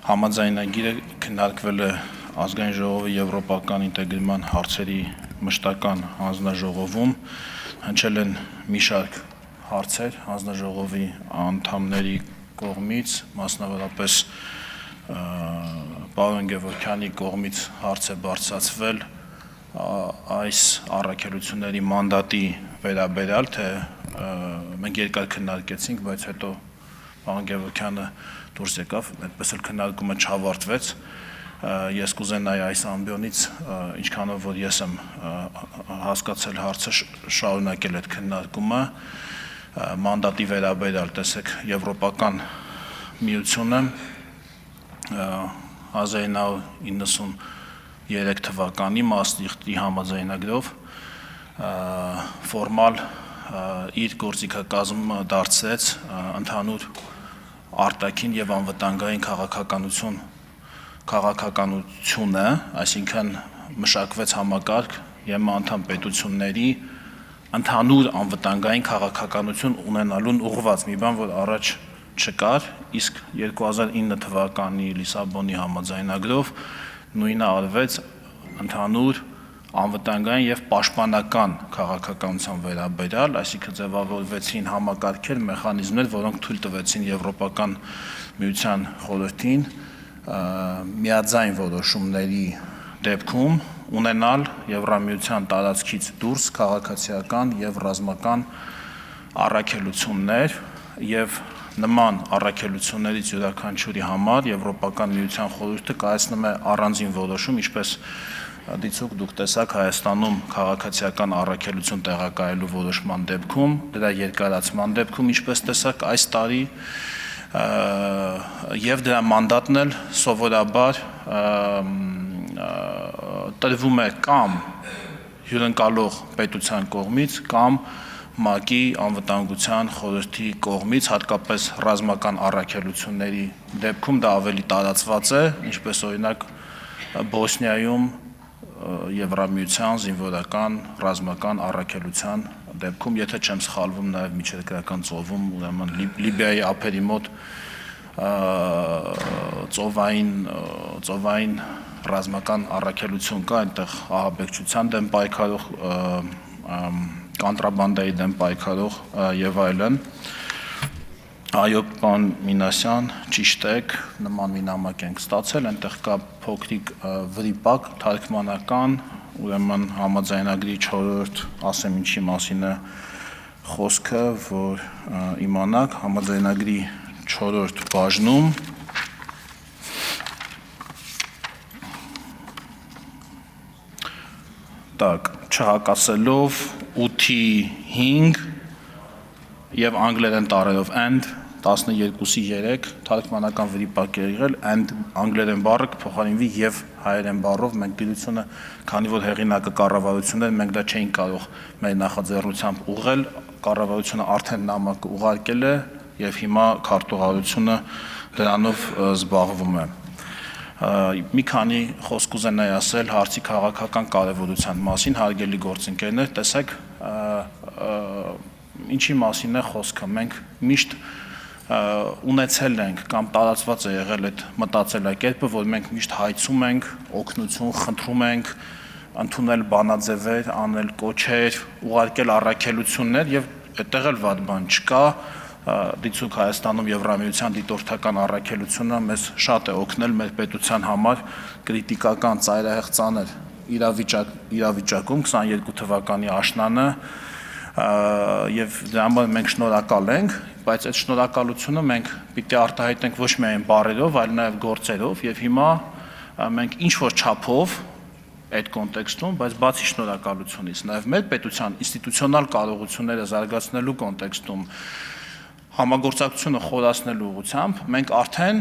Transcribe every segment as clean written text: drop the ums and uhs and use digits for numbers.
Համաձայնագիրը քննարկվել է ազգային ժողովի եվրոպական ինտեգրման հարցերի մշտական հանձնաժողովում, հնչել են մի շարք հարցեր հանձնաժողովի անդամների կողմից, մասնավորապես պարոն Գևորգյանի կողմից հարց է բարձրացվել այս առաքելությունների մանդատի վերաբերյալ, թե մենք երկար քննարկեցինք, բայց հետո պարոն Գևորգյանը դուրս եկավ, այդպես էլ քննարկումը չավարտվեց։ Ես կուզենայի այս ամբիոնից, ինչքանով որ ես եմ հասկացել հարցը, շարունակել այդ քննարկումը մանդատի վերաբերյալ, տեսեք, Եվրոպական միությունը 1993 թվականի Մաստրիխտի համաձայնագրով ֆորմալ իր գործիքակազմը դարձրեց ընդհանուր արտաքին եւ անվտանգային քաղաքականությունը, այսինքն մշակվեց համակարգ ԵՄ անդամ պետությունների ընդհանուր անվտանգային քաղաքականություն ունենալուն ուղղված մի բան, որ առաջ չկար, իսկ 2009 թվականի Լիսաբոնի համաձայնագրով նույնը արվեց ընդհանուր անվտանգային եւ պաշտպանական քաղաքականության վերաբերյալ, այսինքն ձևավորվեցին համակարգեր, մեխանիզմներ, որոնք թույլ տվեցին Եվրոպական միության խորհրդին միաձայն որոշումների դեպքում ունենալ Եվրամիության տարածքից դուրս քաղաքացիական եւ ռազմական առաքելություններ եւ նման առաքելություններից յուրաքանչյուրի համար Եվրոպական միության խորհուրդը կայացնում է առանձին որոշում, ինչպես դիցուք դուք տեսաք Հայաստանում քաղաքացիական առաքելություն տեղակայելու որոշման դեպքում, դրա երկարացման դեպքում, ինչպես տեսաք այս տարի, եւ դրա մանդատն էլ սովորաբար տրվում է կամ հյուրընկալող պետության կողմից, կամ ՄԱԿ-ի անվտանգության խորհրդի կողմից, հատկապես ռազմական առաքելությունների դեպքում դա ավելի տարածված է, ինչպես օրինակ Բոսնիայում Եվրամիության զինվորական ռազմական առաքելության դեպքում, եթե չեմ սխալվում, նաև միջերկրական ծովում, ուրեմն Լիբիայի ափերի մոտ ծովային ռազմական առաքելություն կա, այնտեղ ահաբեկչության դեմ պայքարող, կանտրաբանդայի դեմ պայքարող եւ այլն։ Այո, պարոն Մինասյան, ճիշտ եք, նման մի նամակ ենք ստացել, այնտեղ կա փոքրիկ վրիպակ, թարգմանական, ուրեմն համաձայնագրի 4-րդ, ասեմ ինչի մասին է խոսքը, որ իմանաք, համաձայնագրի 4-րդ բաժնում չհակասելով 8-5 եւ անգլերեն տառերով and 12-3 թարգմանական վրիպակ է եղել, and անգլերեն բառը կփոխարինվի եւ հայերեն բառով, մենք դիտությունը, քանի որ հեղինակը կառավարությունն էր, մենք դա չէինք կարող մեր նախաձեռնությամբ ուղղել, կառավարությունը արդեն նամակը ուղարկել է եւ հիմա քարտուղարությունը դրանով զբաղվում է։ Մի քանի խոսք կուզենայի ասել հարցի քաղաքական կարևորության մասին, հարգելի գործընկերներ, տեսեք, ինչի մասին է խոսքը, մենք միշտ ունեցել ենք կամ տարածված է եղել այդ մտածելակերպը, որ մենք միշտ հայցում ենք, օգնություն խնդրում ենք, ընդունել բանաձևեր, անել կոչեր, ուղարկել առաքելություններ եւ այդտեղ էլ վատ բան չկա, դիցուք Հայաստանում Եվրամիության դիտորդական առաքելությունը մեզ շատ է օգնել մեր պետության համար կրիտիկական ծայրահեղ ծանր իրավիճակում 22 թվականի աշնանը եւ դրա համար մենք շնորհակալ ենք, բայց այդ շնորհակալությունը մենք պիտի արտահայտենք ոչ միայն բառերով, այլ նաեւ գործերով եւ հիմա մենք ինչ որ չափով այդ կոնտեքստում, բայց բացի շնորհակալությունից, նաեւ մեր պետության ինստիտուցիոնալ կարողությունները զարգացնելու կոնտեքստում համագործակցությունը խորացնելու ուղղությամբ մենք արդեն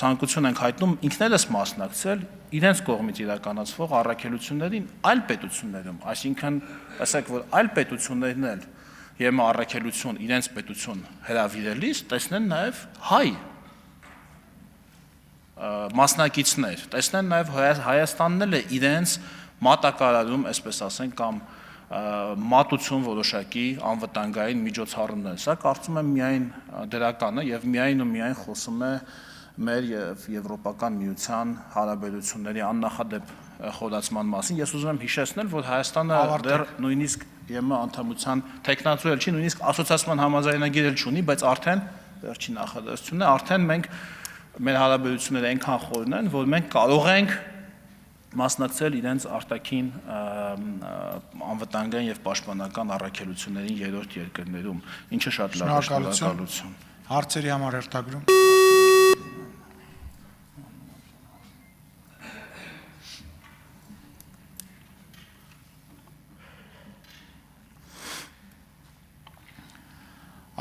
ցանկություն ենք հայտնում ինքներս մասնակցել իրենց կողմից իրականացվող առաքելություններին այլ պետություններում, այսինքն ասեք, որ այլ պետություններն էլ ԵՄ առաքելություն իրենց պետություն հրավիրելիս տեսնեն նաև հայ մասնակիցներ, տեսնեն նաև Հայաստանն էլ է իրենց մատակարարում, այսպես ասենք, կամ մատուցում որոշակի անվտանգային միջոցառումներ։ Սա կարծում եմ միայն դրական է եւ միայն խոսում է մեր եւ Եվրոպական միության հարաբերությունների աննախադեպ խորացման մասին։ Ես ուզում եմ հիշեցնել, որ Հայաստանը դեռ նույնիսկ ԵՄ անդամության տեխնացու չի, նույնիսկ ասոցիացիան համաձայնագիր էլ չունի, բայց արդեն վերջին նախադասությունն է, արդեն մենք մեր հարաբերությունները այնքան խորն են, որ մենք կարող ենք մասնակցել իրենց արտաքին անվտանգային եւ պաշտպանական առաքելություններին երրորդ երկրներում, ինչը շատ լավ է, շնորհակալություն։ Հարցերի համար հերթագրում։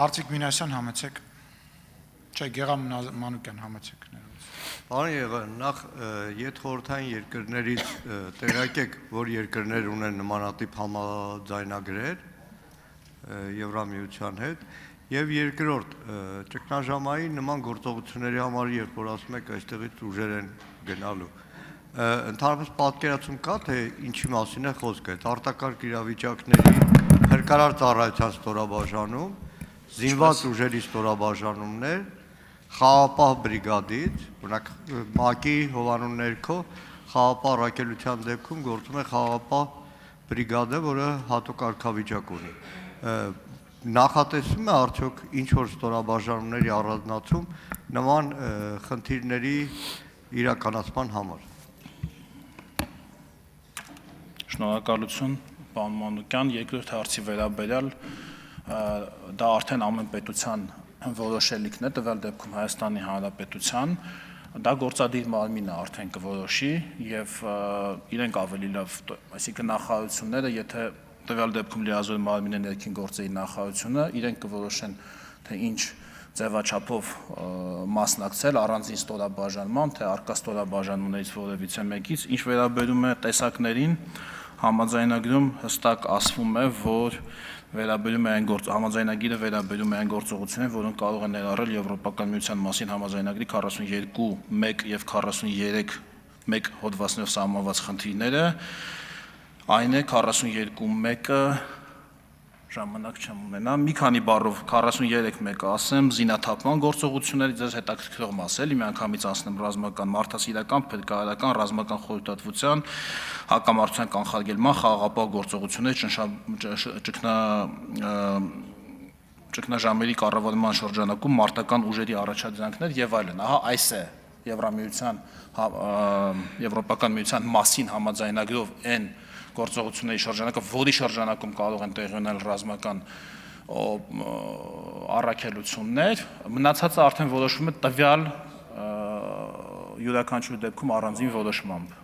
Արծիկ Մինասյան, համեցեք։ Չէ, Գեղամ Մանուկյան, համեցեք։ Պարոն Եղան, նախ յետխորհրդային երկրներից տեղյակ եք, որ երկրներ ունեն նմանատիպ համաձայնագրեր Եվրամիության հետ, եւ երկրորդ, ճգնաժամային նման գործողությունների համար, երբ որ ասում եք այստեղից ուժեր են գնալու, ընդհանրապես պատկերացում կա, թե ինչի մասին է խոսքը, արտակարգ իրավիճակների փրկարար ծառայության ստորաբաժանում, զինված ուժերի ստորաբաժանումներ, խաղապահ բրիգադից, օրինակ ՄԱԿ-ի հովանու ներքո խաղապահ առաքելության դեպքում գործում է խաղապահ բրիգադը, որը հատուկ կարգավիճակ ունի։ Նախատեսվում է արդյոք ինչ որ ստորաբաժանումների առանձնացում նման խնդիրների իրականացման համար։ Շնորհակալություն, պարոն Մանուկյան, երկրորդ հարցի վերաբերյալ դա արդեն ամեն պետության որոշելիքն է, տվյալ դեպքում Հայաստանի Հանրապետության, դա գործադիր մարմինը արդեն կորոշի եւ իրենք ավելի լավ, այսինքն նախարարությունները, եթե տվյալ դեպքում լիազոր մարմինը ներքին գործերի նախարարությունը, իրենք կորոշեն, թե ինչ ձևաչափով մասնակցել առանձին ստորաբաժանման, թե արկա ստորաբաժանումներից որևիցե մեկից, ինչ վերաբերում է տեսակներին, համաձայնագրում հստակ ասվում է, որ վերաբերում է այն համաձայնագիրը վերաբերում է այն գործողություններին, որոնք կարող են ներառել Եվրոպական միության մասին համաձայնագրի 42.1 եւ 43.1 հոդվածներով սահմանված խնդիրները, այն է 42.1-ը ժամանակ չեմ ունենա, մի քանի բառով 43.1-ը ասեմ, զինաթափման գործողությունների, ձեզ հետաքրքրող մաս էլի, մի անգամից անցնեմ ռազմական, մարդասիրական, փրկարարական, ռազմական խորհրդատվության, հակամարտության կանխարգելման, խաղաղապահ գործողությունների, ճգնաժամերի կառավարման շրջանակում մարտական ուժերի առաջադրանքներ եւ այլն։ Ահա այս է Եվրոպական միության մասին համաձայնագրով այն գործողությունների շրջանակը, որի շրջանակում կարող են տեղի ունենալ ռազմական առաքելություններ, մնացածը արդեն որոշվում է տվյալ յուրաքանչյուր դեպքում առանձին որոշմամբ։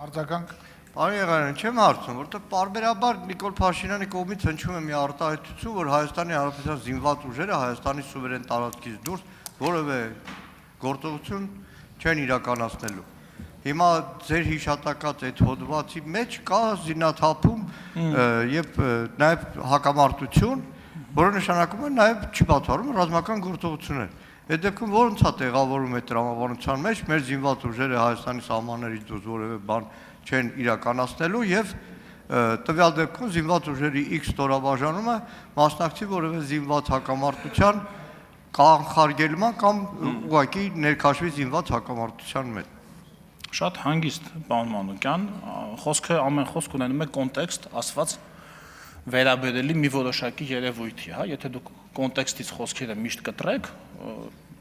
Արձագանք։ Պարոն Եղանյան, չեմ հարցնում, որովհետև պարբերաբար Նիկոլ Փաշինյանի կողմից հնչում է մի արտահայտություն, որ Հայաստանի Հանրապետության զինված ուժերը Հայաստանի սուվերեն տարածքից դուրս որևէ գործողություն չեն իրականացնելու։ Հիմա ձեր հիշատակած այդ հոդվածի մեջ կա զինաթափում եւ նաեւ հակամարտություն, որը նշանակում է նաեւ չի բացառում ռազմական գործողություններ։ Այդ դեպքում ո՞րոնց է տեղավորում այդ տրամաբանության մեջ մեր զինված ուժերը Հայաստանի սահմաններից դուրս որևէ բան չեն իրականացնելու եւ տվյալ դեպքում զինված ուժերի X ստորաբաժանումը մասնակցի որևէ զինված հակամարտության կանխարգելման կամ ուղղակի ներքաշվի զինված հակամարտության մեջ։ Շատ հանգիստ, պարոն Մանուկյան, խոսքը ամեն խոսք ունենում է կոնտեքստ, ասված վերաբերելի մի որոշակի երևույթի, հա, եթե դուք կոնտեքստից խոսքերը միշտ կտրեք,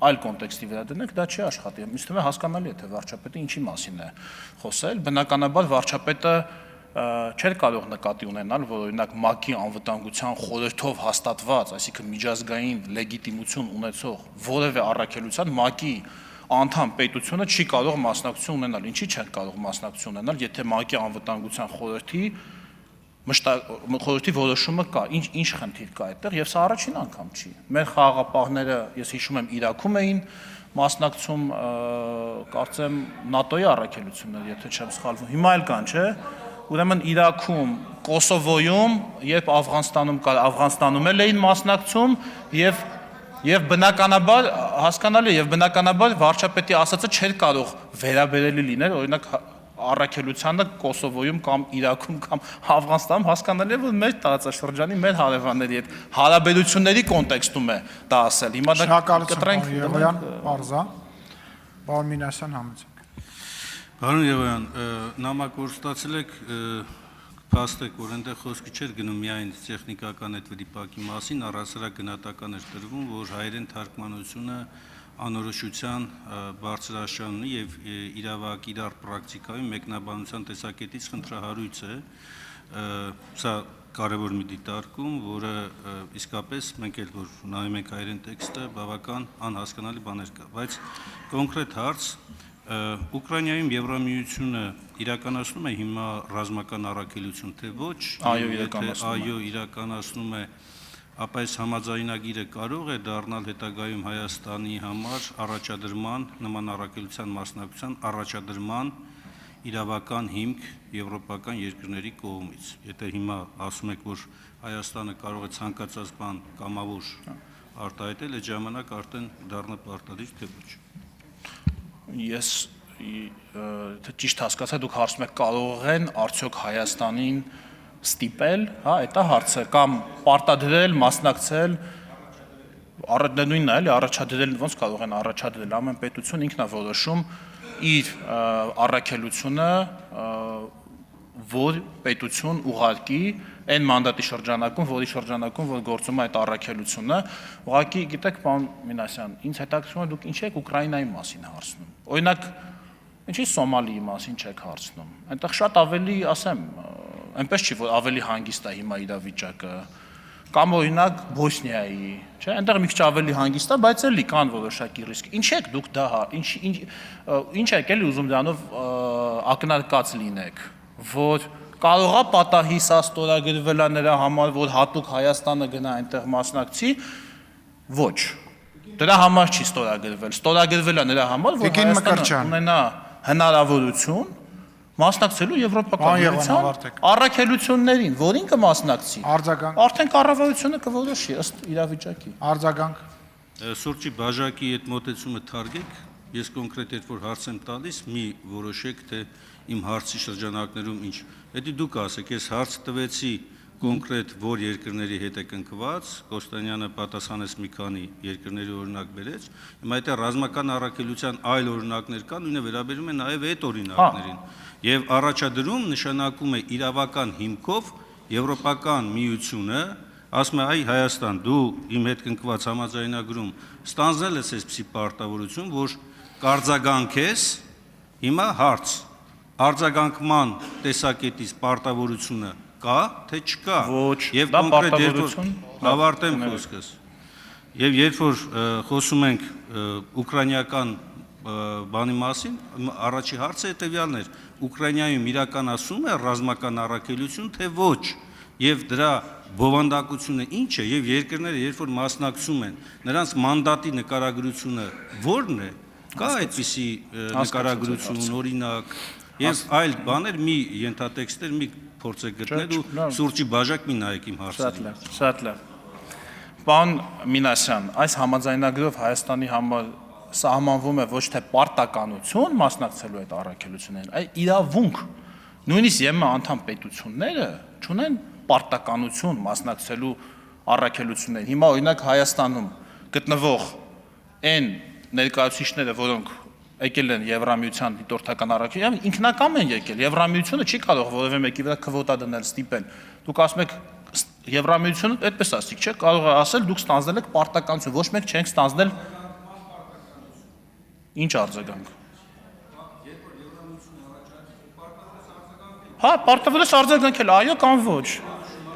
այլ կոնտեքստի վրա դնեք, դա չի աշխատի։ Ինձ թվում է հասկանալի է, թե վարչապետը ինչի մասին է խոսել, բնականաբար վարչապետը չէր կարող նկատի ունենալ, որ օրինակ ՄԱԿ-ի անվտանգության խորհրդով հաստատված, այսինքն միջազգային լեգիտիմություն ունեցող որևէ առաքելության ՄԱԿ-ի անդամ պետությունը չի կարող մասնակցություն ունենալ։ Ինչի չեն կարող մասնակցություն ունենալ, եթե ՄԱԿ-ի անվտանգության խորհրդի որոշումը կա, ինչ խնդիր կա այդտեղ, եւ սա առաջին անգամ չի։ Մեր խաղաղապահները, ես հիշում եմ, Իրաքում էին մասնակցում, կարծեմ ՆԱՏՕ-ի առաքելություններ, եթե չեմ սխալվում, հիմա էլ կան, չէ՞։ Ուրեմն Իրաքում, Կոսովոյում, երբ Աֆղանստանում էին մասնակցում եւ բնականաբար հասկանալի եւ բնականաբար վարչապետի ասածը չէր կարող վերաբերելի լինել օրինակ առաքելությանը Կոսովոյում կամ Իրաքում կամ Աֆղանստանում հասկանալի է, որ մեր տարածաշրջանի մեր հարևանների հետ հարաբերությունների կոնտեքստում է դա ասել։ Հիմա դա Շնորհակալություն, Եղոյան, Պարզա, պարոն Մինասյան համեցեք։ Պարոն Եղոյան, նամակ որ ստացել եք, փաստեք, որ այնտեղ խոսքը չէր գնում միայն տեխնիկական այդ վիպակի մասին, առասարակ գնահատական էր տրվում, որ հայերեն թարգմանությունը անորոշության բարձրաշան ունի եւ իրավակ իրար պրակտիկայում մեկնաբանության տեսակետից խնդրահարույց է, սա կարևոր մի դիտարկում, որը իսկապես մենք էլ որ նայում ենք հայերեն տեքստը, բավական անհասկանալի բաներ կա, բայց կոնկրետ հարց Ուկրաինայում Եվրամիությունը իրականացնում է հիմա ռազմական առաքելություն, թե ոչ, այո, իրականացնում է, ապա այս համաձայնագիրը կարող է դառնալ հետագայում Հայաստանի համար առաջադրման, նման առաքելության մասնակցության առաջադրման իրավական հիմք եվրոպական երկրների կողմից։ Եթե հիմա ասում եք, որ Հայաստանը կարող է ցանկացած բան կամավոր արտահայտել, այդ ժամանակ արդեն դառնա պարտադիր, թե ոչ։ Ես ճիշտ հասկացա, դուք հարցում եք կարող են արդյոք Հայաստանին ստիպել, հա, դա հարցը, կամ պարտադրել, մասնակցել, նույնն է, էլի առաջադրել, ոնց կարող են առաջադրել, ամեն պետություն ինքն է որոշում իր առաքելությունը, որ պետություն ուղարկի այն մանդատի շրջանակում, որի շրջանակում որ գործում է այդ առաքելությունը, ուղղակի գիտեք, պարոն Մինասյան, ինձ հետաքրքրում է դուք ինչ եք Ուկրաինայի մասին հարցնում։ Օրինակ, ինչի Սոմալիի մասին չեք հարցնում։ Այնտեղ շատ ավելի, ասեմ, այնպես չի, որ ավելի հանգիստ է հիմա իրավիճակը, կամ օրինակ Բոսնիայի, չէ՞, այնտեղ մի քիչ ավելի հանգիստ է, բայց էլի կան որոշակի ռիսկ։ Ինչ եք դուք դա, ինչ եք էլի ուզում դրանով ակնարկած լինեք, որ կարող է պատահի սա ստորագրվել է նրա համար, որ հատուկ Հայաստանը գնա այնտեղ մասնակցի, ոչ։ Դրա համար չի ստորագրվել, ստորագրվել է նրա համար, որ Հայաստանը ունենա հնարավորություն մասնակցելու Եվրոպական միության առաքելություններին, որին կմասնակցի։ Արդեն կառավարությունը կորոշի ըստ իրավիճակի։ Արձագանք։ Սուրճի բաժակի այդ մոտեցումը թարգեք, ես կոնկրետ այդ որ հարց եմ տալիս, մի որոշեք, թե իմ հարցի շրջանակներում ինչ։ Եթե դուք ասեք, ես հարց տվեցի կոնկրետ որ երկրների հետ է կնքված, Կոստանյանը պատասխանեց մի քանի երկրների օրինակ բերեց, հիմա եթե ռազմական առաքելության այլ օրինակներ կան, նույնը վերաբերում է նաև այդ օրինակներին։ Եվ առաջադրում նշանակում է իրավական հիմքով Եվրոպական միությունը ասում է, այ Հայաստան, դու իմ հետ կնքված համաձայնագրում ստանձնել ես այսպիսի պարտավորություն, որ կարձագանքես, հիմա հարց, արձագանքման տեսակետից պարտավորությունը կա, թե չկա։ Ոչ, եւ դա կոնկրետ պարտավորություն, ավարտեմ խոսքս։ Եվ երբ որ խոսում ենք ուկրաինական բանի մասին, առաջի հարցը հետեւյալն էր. Ուկրաինայում իրականացում է ռազմական առաքելություն, թե ոչ, եւ դրա բովանդակությունը ինչ է, եւ երկրները երբ որ մասնակցում են, նրանց մանդատի նկարագրությունը ո՞րն է։ Կա այդպիսի նկարագրություն, օրինակ, եւ այլ բաներ, մի ենթատեքստեր, մի փորձեք գտնել ու սուրճի բաժակ մի նայեք իմ հարցին։ Շատ լավ։ Պարոն Մինասյան, այս համաձայնագրով Հայաստանի համար սահմանվում է ոչ թե պարտականություն մասնակցելու այդ առաքելություններին, այլ իրավունք։ Նույնիսկ ԵՄ անդամ պետությունները չունեն պարտականություն մասնակցելու առաքելություններին։ Հիմա օրինակ Հայաստանում գտնվող այն ներկայացուցիչները, որոնք եկել են Եվրամիության դիտորդական առաքելության, ինքնակամ են եկել։ Եվրամիությունը չի կարող որևէ մեկի վրա քվոտա դնել, ստիպել։ Դուք ասում եք Եվրամիությունը այդպես ասիկ, չէ՞, կարող է ասել դուք ստանձնել եք պարտականություն, ոչ մեկ չենք ստանձնել։ Ինչ արձագանք։ Հա, պարտավոր ես արձագանքել, այո կամ ոչ։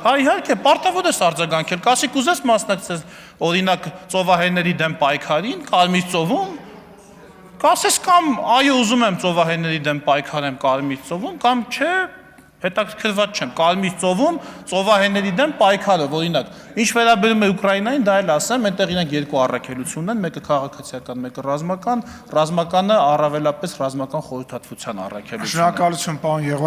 Հա, իհարկե, պարտավոր ես արձագանքել, կասի կուզես մասնակցես օրինակ ծովահենների դեմ պայքարին, Կարմիր ծովում, կասես կամ այո ուզում եմ ծովահենների դեմ պայքարեմ Կարմիր ծովում, կամ չէ, հետաքրքրված չեմ, Կարմիր ծովում ծովահենների դեմ պայքարով, օրինակ, ինչ վերաբերում է Ուկրաինային, դա էլ ասեմ, այնտեղ իրենք երկու առաքելություն են, մեկը քաղաքացիական, մեկը ռազմական, ռազմականը առավելապես ռազմական խորհրդատվության առաքելություն է։ Շնորհակալություն, պարոն Եղոյան։